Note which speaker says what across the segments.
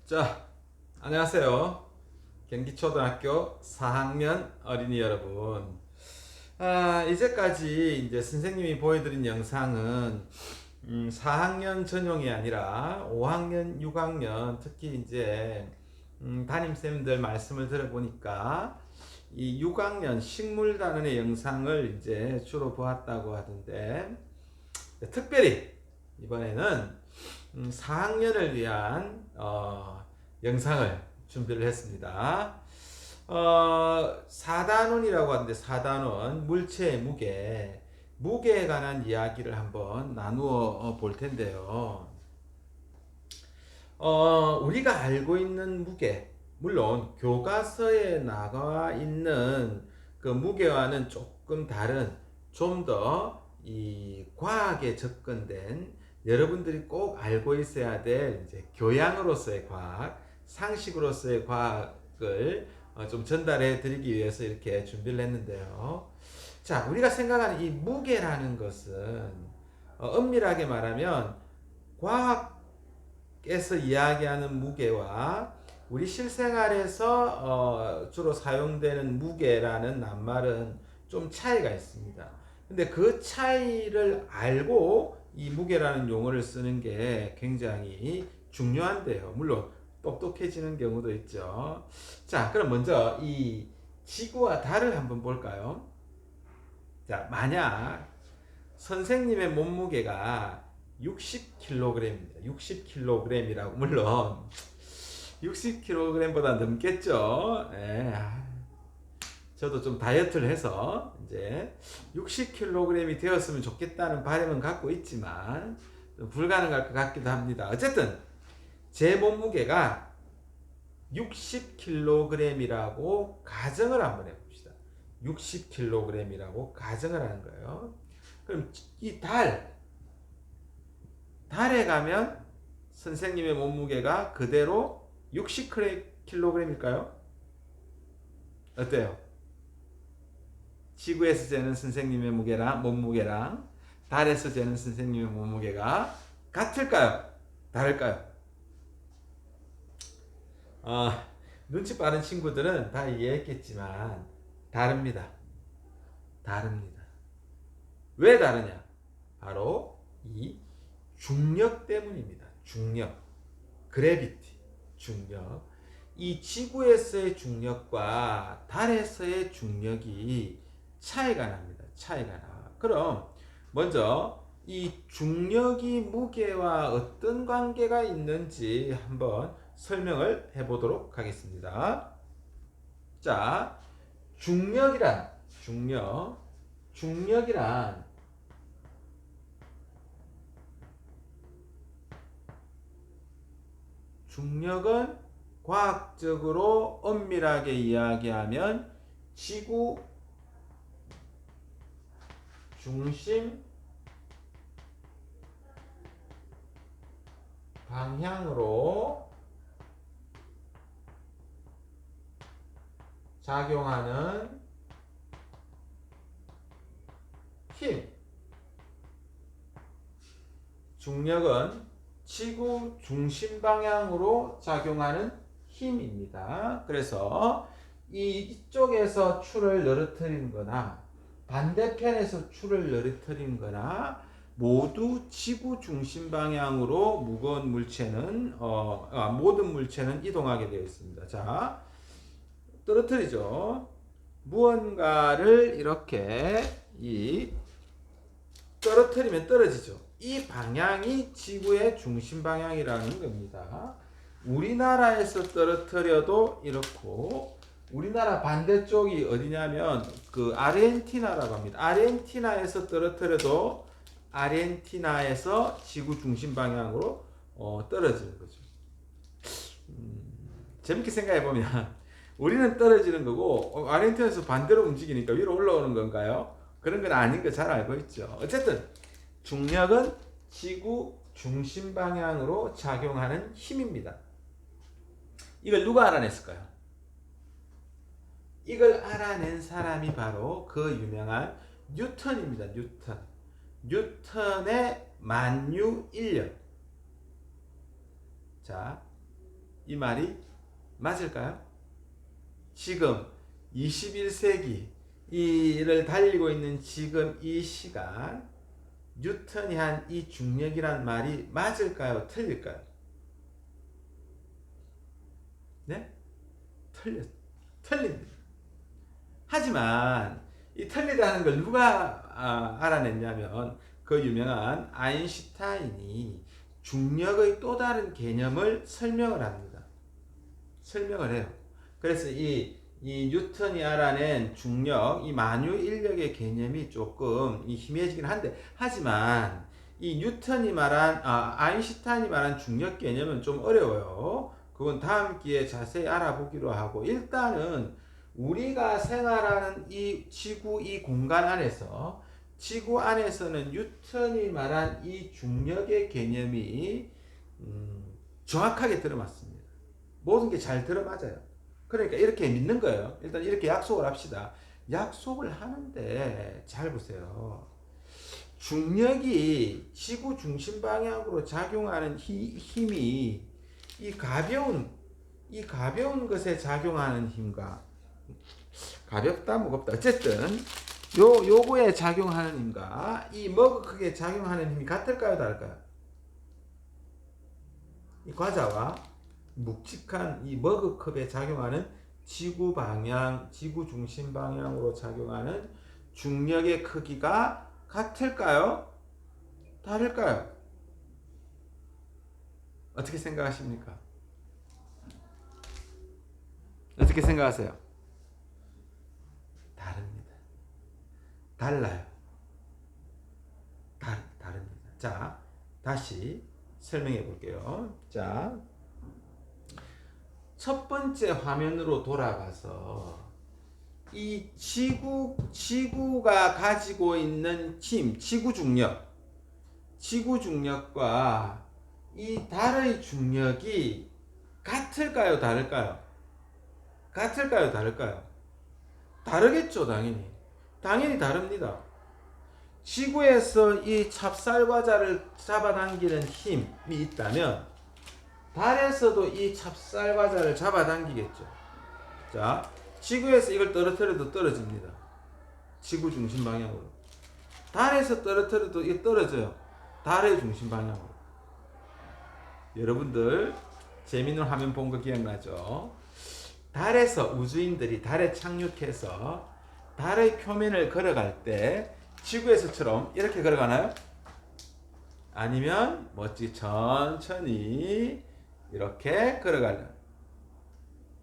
Speaker 1: 자, 안녕하세요. 경기초등학교 4학년 어린이 여러분. 이제까지 이제 선생님이 보여드린 영상은 4학년 전용이 아니라 5학년, 6학년, 특히 이제 담임쌤들 말씀을 들어보니까 이 6학년 식물 단원의 영상을 이제 주로 보았다고 하던데, 특별히 이번에는 4학년을 위한 영상을 준비를 했습니다. 4단원이라고 하는데, 4단원 물체의 무게에 관한 이야기를 한번 나누어 볼 텐데요. 우리가 알고 있는 무게, 물론 교과서에 나와 있는 그 무게와는 조금 다른, 좀 더 이 과학에 접근된, 여러분들이 꼭 알고 있어야 될 이제 교양으로서의 과학, 상식으로서의 과학을 좀 전달해 드리기 위해서 이렇게 준비를 했는데요. 자, 우리가 생각하는 이 무게라는 것은 엄밀하게 말하면 과학에서 이야기하는 무게와 우리 실생활에서 주로 사용되는 무게라는 낱말은 좀 차이가 있습니다. 근데 그 차이를 알고 이 무게라는 용어를 쓰는 게 굉장히 중요한데요. 물론 똑똑해지는 경우도 있죠. 자, 그럼 먼저 이 지구와 달을 한번 볼까요? 자, 만약 선생님의 몸무게가 60kg입니다. 60kg이라고, 물론 60kg보다 넘겠죠. 예. 저도 좀 다이어트를 해서 이제 60kg이 되었으면 좋겠다는 바람은 갖고 있지만 불가능할 것 같기도 합니다. 어쨌든 제 몸무게가 60kg이라고 가정을 한번 해봅시다. 60kg이라고 가정을 하는 거예요. 그럼 이 달에 가면 선생님의 몸무게가 그대로 60kg일까요? 어때요? 지구에서 재는 선생님의 몸무게랑 달에서 재는 선생님의 몸무게가 같을까요? 다를까요? 눈치 빠른 친구들은 다 이해했겠지만 다릅니다. 다릅니다. 왜 다르냐? 바로 이 중력 때문입니다. 중력, 그래비티, 중력. 이 지구에서의 중력과 달에서의 중력이 차이가 납니다. 차이가 나. 그럼 먼저 이 중력이 무게와 어떤 관계가 있는지 한번 설명을 해보도록 하겠습니다. 자, 중력이란 중력은 과학적으로 엄밀하게 이야기하면 지구 중심 방향으로 작용하는 힘. 중력은 지구 중심 방향으로 작용하는 힘입니다. 그래서 이쪽에서 추를 늘어뜨리는 거나 반대편에서 추를 늘어뜨리는 거나 모두 지구 중심 방향으로 무거운 물체는 모든 물체는 이동하게 되어 있습니다. 자, 떨어뜨리죠. 무언가를 이렇게 떨어뜨리면 떨어지죠. 이 방향이 지구의 중심 방향이라는 겁니다. 우리나라에서 떨어뜨려도 이렇고, 우리나라 반대쪽이 어디냐면 그 아르헨티나라고 합니다. 아르헨티나에서 떨어뜨려도 아르헨티나에서 지구 중심 방향으로 떨어지는 거죠. 재밌게 생각해 보면 우리는 떨어지는 거고 아르헨티나에서 반대로 움직이니까 위로 올라오는 건가요? 그런 건 아닌 거 잘 알고 있죠. 어쨌든 중력은 지구 중심 방향으로 작용하는 힘입니다. 이걸 누가 알아냈을까요? 이걸 알아낸 사람이 바로 그 유명한 뉴턴입니다. 뉴턴의 만유 1년. 자, 이 말이 맞을까요? 지금 21세기 이를 달리고 있는 지금 이 시간 뉴턴이 한 이 중력이란 말이 맞을까요? 틀릴까요? 네? 틀립니다. 하지만 이 틀리다는 걸 누가 알아냈냐면 그 유명한 아인슈타인이 중력의 또 다른 개념을 설명을 합니다. 설명을 해요. 그래서 이 뉴턴이 알아낸 중력, 이 만유인력의 개념이 조금 희미해지긴 한데, 하지만 이 뉴턴이 말한 아인슈타인이 말한 중력 개념은 좀 어려워요. 그건 다음 기회에 자세히 알아보기로 하고, 일단은 우리가 생활하는 이 지구 이 공간 안에서, 지구 안에서는 뉴턴이 말한 이 중력의 개념이 정확하게 들어맞습니다. 모든 게 잘 들어맞아요. 그러니까 이렇게 믿는 거예요. 일단 이렇게 약속을 합시다. 약속을 하는데 잘 보세요. 중력이 지구 중심 방향으로 작용하는 힘이 이 가벼운 것에 작용하는 힘과 가볍다 무겁다 어쨌든 요거에 작용하는 힘과 이 머그컵에 작용하는 힘이 같을까요 다를까요? 이 과자와 묵직한 이 머그컵에 작용하는 지구 중심 방향으로 작용하는 중력의 크기가 같을까요? 다를까요? 어떻게 생각하십니까? 어떻게 생각하세요? 다릅니다. 달라요. 다릅니다. 자, 다시 설명해 볼게요. 자, 첫 번째 화면으로 돌아가서 이 지구가 가지고 있는 힘, 지구 중력과 이 달의 중력이 같을까요, 다를까요? 같을까요, 다를까요? 다르겠죠, 당연히. 당연히 다릅니다. 지구에서 이 찹쌀과자를 잡아당기는 힘이 있다면 달에서도 이 찹쌀과자를 잡아당기겠죠. 자, 지구에서 이걸 떨어뜨려도 떨어집니다. 지구 중심 방향으로. 달에서 떨어뜨려도 이게 떨어져요. 달의 중심 방향으로. 여러분들 재밌는 화면 본 거 기억나죠? 달에서 우주인들이 달에 착륙해서 달의 표면을 걸어갈 때 지구에서처럼 이렇게 걸어가나요? 아니면 멋지게 천천히 이렇게 걸어가는.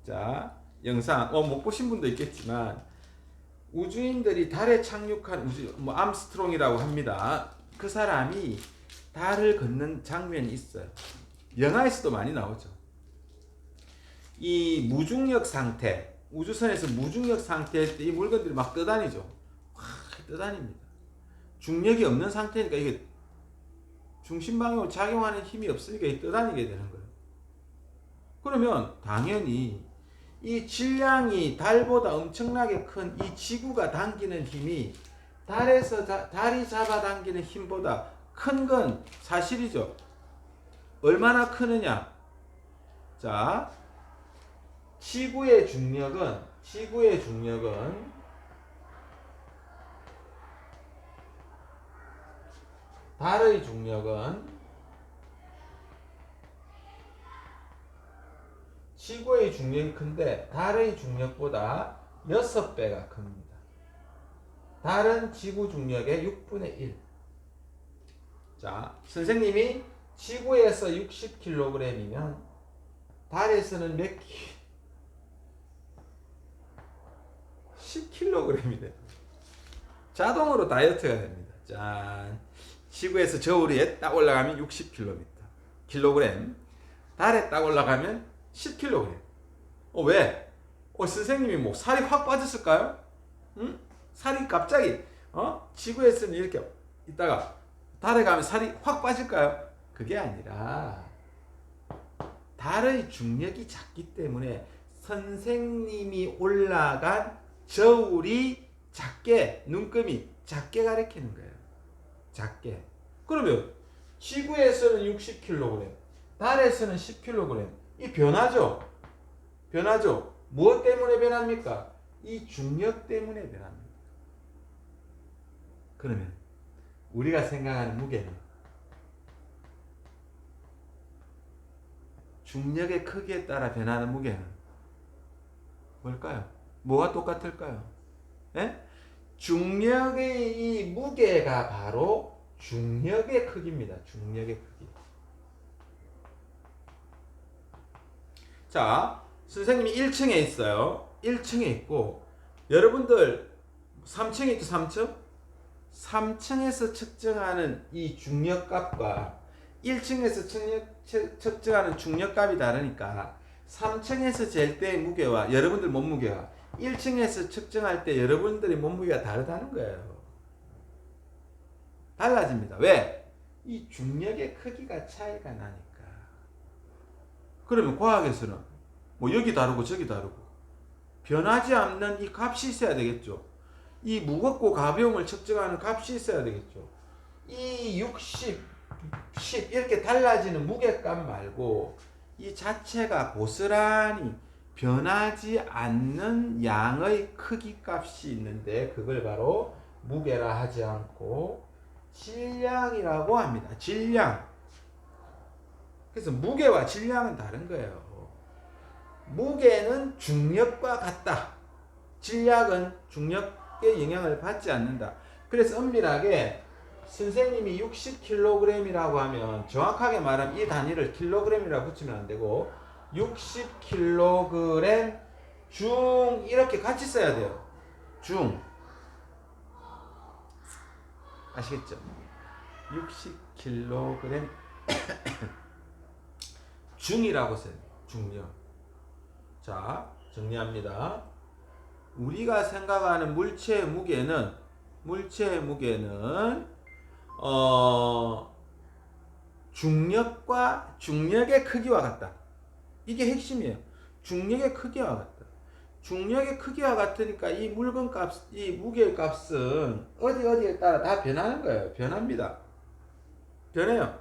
Speaker 1: 자, 영상 못 보신 분도 있겠지만 우주인들이 달에 착륙한 암스트롱이라고 합니다. 그 사람이 달을 걷는 장면이 있어요. 영화에서도 많이 나오죠. 이 무중력 상태, 우주선에서 무중력 상태일 때 이 물건들이 막 떠다니죠. 떠다닙니다. 중력이 없는 상태니까 이게 중심 방향으로 작용하는 힘이 없으니까 떠다니게 되는 거예요. 그러면 당연히 이 질량이 달보다 엄청나게 큰 이 지구가 당기는 힘이 달이 잡아당기는 힘보다 큰 건 사실이죠. 얼마나 크느냐? 자, 지구의 중력은 달의 중력은 지구의 중력이 큰데 달의 중력보다 6배가 큽니다. 달은 지구 중력의 6분의 1. 자, 선생님이 지구에서 60kg이면 달에서는 몇 킬로? 10kg이 됩니다. 자동으로 다이어트가 됩니다. 짠. 지구에서 저 위에 딱 올라가면 60kg. 달에 딱 올라가면 10kg. 왜? 선생님이 살이 확 빠졌을까요? 응? 살이 갑자기 지구에서는 이렇게 있다가 달에 가면 살이 확 빠질까요? 그게 아니라 달의 중력이 작기 때문에 선생님이 올라간 저울이 작게, 눈금이 작게 가리키는 거예요. 작게. 그러면 지구에서는 60kg, 달에서는 10kg. 이 변하죠. 변하죠. 무엇 때문에 변합니까? 이 중력 때문에 변합니다. 그러면 우리가 생각하는 무게는 중력의 크기에 따라 변하는 무게는 뭘까요? 뭐가 똑같을까요? 예? 중력의 이 무게가 바로 중력의 크기입니다. 중력의 크기. 자, 선생님이 1층에 있어요. 1층에 있고 여러분들 3층에 있죠. 3층? 3층에서 측정하는 이 중력값과 1층에서 측정하는 중력값이 다르니까 3층에서 잴 때의 무게와 여러분들 몸무게와 1층에서 측정할 때 여러분들의 몸무게가 다르다는 거예요. 달라집니다. 왜? 이 중력의 크기가 차이가 나니까. 그러면 과학에서는 뭐 여기 다르고 저기 다르고 변하지 않는 이 값이 있어야 되겠죠. 이 무겁고 가벼움을 측정하는 값이 있어야 되겠죠. 이 60, 10 이렇게 달라지는 무게값 말고 이 자체가 고스란히 변하지 않는 양의 크기 값이 있는데 그걸 바로 무게라 하지 않고 질량이라고 합니다. 질량. 그래서 무게와 질량은 다른 거예요. 무게는 중력과 같다. 질량은 중력의 영향을 받지 않는다. 그래서 엄밀하게 선생님이 60kg이라고 하면 정확하게 말하면 이 단위를 킬로그램이라고 붙이면 안 되고 60kg 중 이렇게 같이 써야 돼요. 중. 아시겠죠? 60kg 중이라고 써요. 중력. 자, 정리합니다. 우리가 생각하는 물체의 무게는 중력과 중력의 크기와 같다. 이게 핵심이에요. 중력의 크기와 같다. 중력의 크기와 같으니까 이 물건 값, 이 무게 값은 어디에 따라 다 변하는 거예요. 변합니다. 변해요.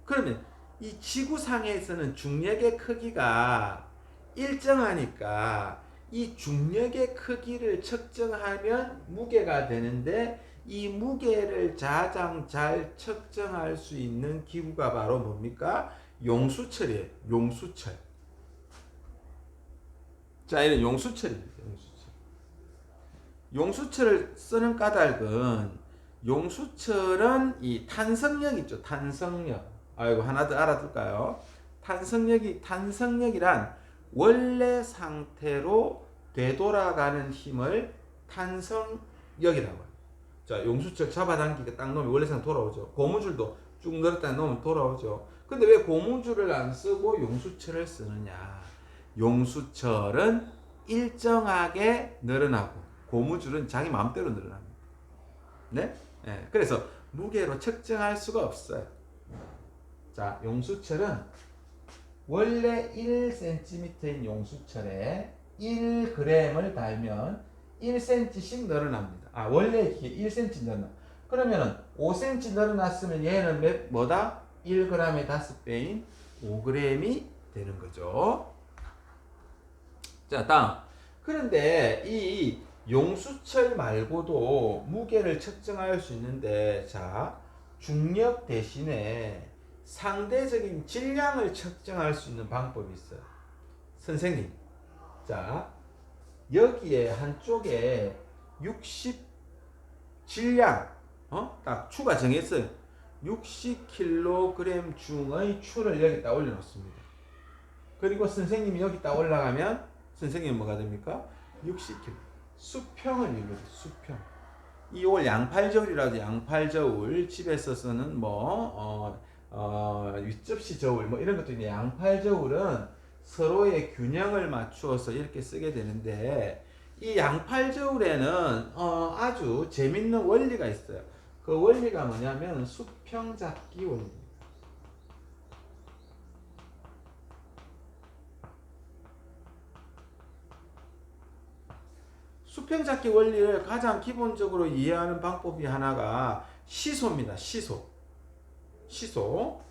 Speaker 1: 그러면 이 지구상에서는 중력의 크기가 일정하니까 이 중력의 크기를 측정하면 무게가 되는데 이 무게를 가장 잘 측정할 수 있는 기구가 바로 뭡니까? 용수철이에요. 용수철. 자, 이는 용수철입니다. 용수철. 용수철을 쓰는 까닭은 용수철은 이 탄성력 있죠. 탄성력. 아이고 하나 더 알아둘까요? 탄성력이란 원래 상태로 되돌아가는 힘을 탄성력이라고 해요. 자, 용수철 잡아당기게 딱 놓으면 원래 상태 돌아오죠. 고무줄도 쭉 늘었다 놓으면 돌아오죠. 근데 왜 고무줄을 안 쓰고 용수철을 쓰느냐? 용수철은 일정하게 늘어나고 고무줄은 자기 마음대로 늘어납니다. 네? 네. 그래서 무게로 측정할 수가 없어요. 자, 용수철은 원래 1cm인 용수철에 1g을 달면 1cm씩 늘어납니다. 아, 원래 1cm 늘어나. 그러면은 5cm 늘어났으면 얘는 뭐다? 1g의 5배인 5g이 되는 거죠. 자, 다음. 그런데 이 용수철 말고도 무게를 측정할 수 있는데, 자, 중력 대신에 상대적인 질량을 측정할 수 있는 방법이 있어요. 선생님, 자, 여기에 한쪽에 60 질량, 딱 추가 정했어요. 60kg 중의 추를 여기다 올려놓습니다. 그리고 선생님이 여기다 올라가면 선생님은 뭐가 됩니까? 60kg. 수평을 이루어요. 수평. 이걸 양팔저울이라도 양팔저울 집에서 쓰는 윗접시 저울 이런 것도 있는데 양팔저울은 서로의 균형을 맞추어서 이렇게 쓰게 되는데 이 양팔저울에는 아주 재밌는 원리가 있어요. 그 원리가 뭐냐면 수평잡기 원리입니다. 수평잡기 원리를 가장 기본적으로 이해하는 방법이 하나가 시소입니다. 시소.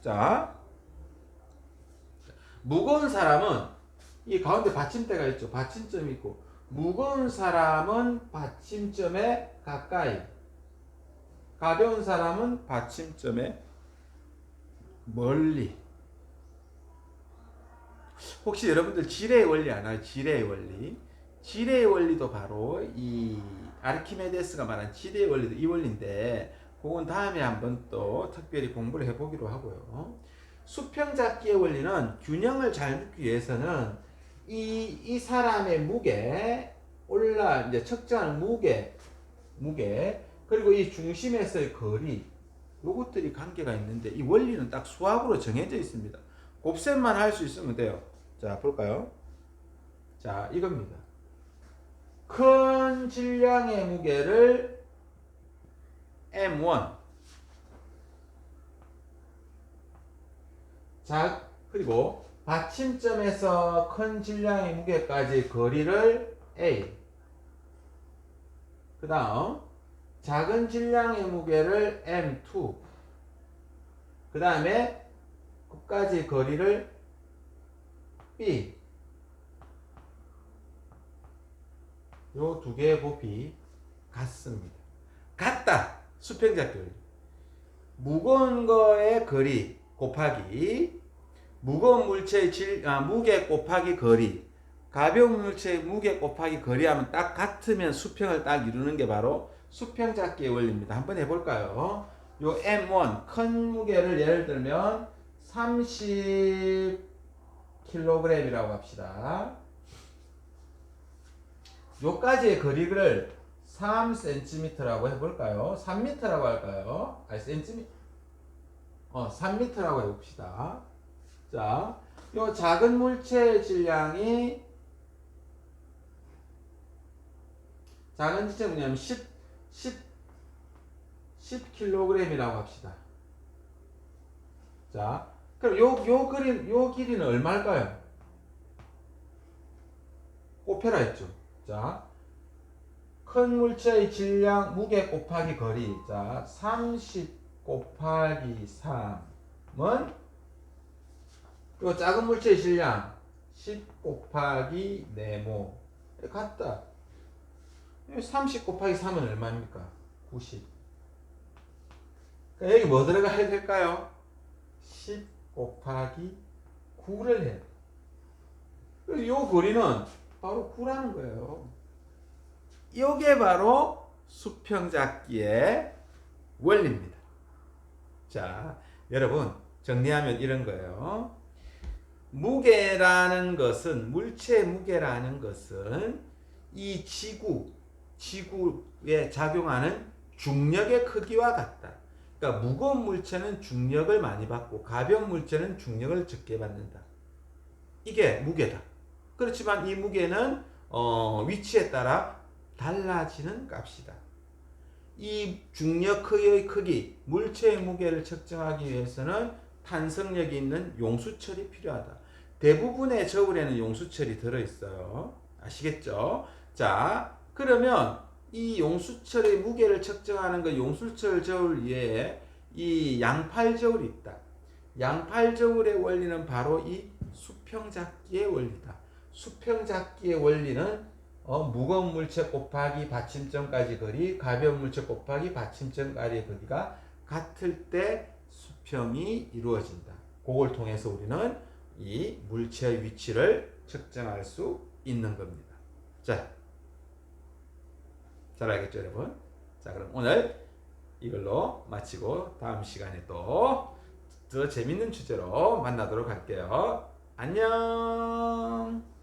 Speaker 1: 자, 무거운 사람은 이 가운데 받침대가 있죠. 받침점이 있고 무거운 사람은 받침점에 가까이, 가벼운 사람은 받침점에 멀리. 혹시 여러분들 지뢰의 원리 아나요? 지뢰의 원리. 지뢰의 원리도 바로 이 아르키메데스가 말한 지뢰의 원리도 이 원리인데 그건 다음에 한번 또 특별히 공부를 해보기로 하고요. 수평잡기의 원리는 균형을 잘 묻기 위해서는 이 사람의 무게, 이제 측정하는 무게, 그리고 이 중심에서의 거리, 요것들이 관계가 있는데 이 원리는 딱 수학으로 정해져 있습니다. 곱셈만 할 수 있으면 돼요. 자, 볼까요? 자, 이겁니다. 큰 질량의 무게를 M1, 자, 그리고 받침점에서 큰 질량의 무게까지 거리를 A, 그 다음 작은 질량의 무게를 M2, 그 다음에 끝까지 거리를 B. 요 두 개의 곱이 같습니다. 같다. 수평잡기 원리. 무거운 거의 거리 곱하기 무거운 물체의 무게 곱하기 거리, 가벼운 물체의 무게 곱하기 거리 하면 딱 같으면 수평을 딱 이루는 게 바로 수평잡기의 원리입니다. 한번 해볼까요? 요 M1 큰 무게를 예를 들면 30kg이라고 합시다. 요까지의 거리를 3cm라고 해볼까요? 3m라고 할까요? 아니, cm? 3m라고 해봅시다. 자, 요 작은 물체의 질량이, 작은 질량이 뭐냐면 10kg이라고 합시다. 자, 그럼 요 길이는 얼마일까요? 곱해라 했죠. 자, 큰 물체의 질량, 무게 곱하기 거리. 자, 30 곱하기 3은 요 작은 물체의 질량 10 곱하기 4모 같다. 30 곱하기 3은 얼마입니까? 90. 그러니까 여기 뭐 들어가야 될까요? 10 곱하기 9를 해야 돼. 요 거리는 바로 9라는 거예요. 이게 바로 수평잡기의 원리입니다. 자, 여러분 정리하면 이런 거예요. 무게라는 것은, 물체의 무게라는 것은 이 지구에 작용하는 중력의 크기와 같다. 그러니까 무거운 물체는 중력을 많이 받고 가벼운 물체는 중력을 적게 받는다. 이게 무게다. 그렇지만 이 무게는 위치에 따라 달라지는 값이다. 이 중력의 크기, 물체의 무게를 측정하기 위해서는 탄성력이 있는 용수철이 필요하다. 대부분의 저울에는 용수철이 들어있어요. 아시겠죠? 자, 그러면 이 용수철의 무게를 측정하는 그 용수철 저울 위에 이 양팔 저울이 있다. 양팔 저울의 원리는 바로 이 수평잡기의 원리다. 수평잡기의 원리는 무거운 물체 곱하기 받침점까지 거리, 가벼운 물체 곱하기 받침점까지의 거리가 같을 때 수평이 이루어진다. 그걸 통해서 우리는 이 물체의 위치를 측정할 수 있는 겁니다. 자, 잘 알겠죠, 여러분? 자, 그럼 오늘 이걸로 마치고 다음 시간에 또 더 재밌는 주제로 만나도록 할게요. 안녕!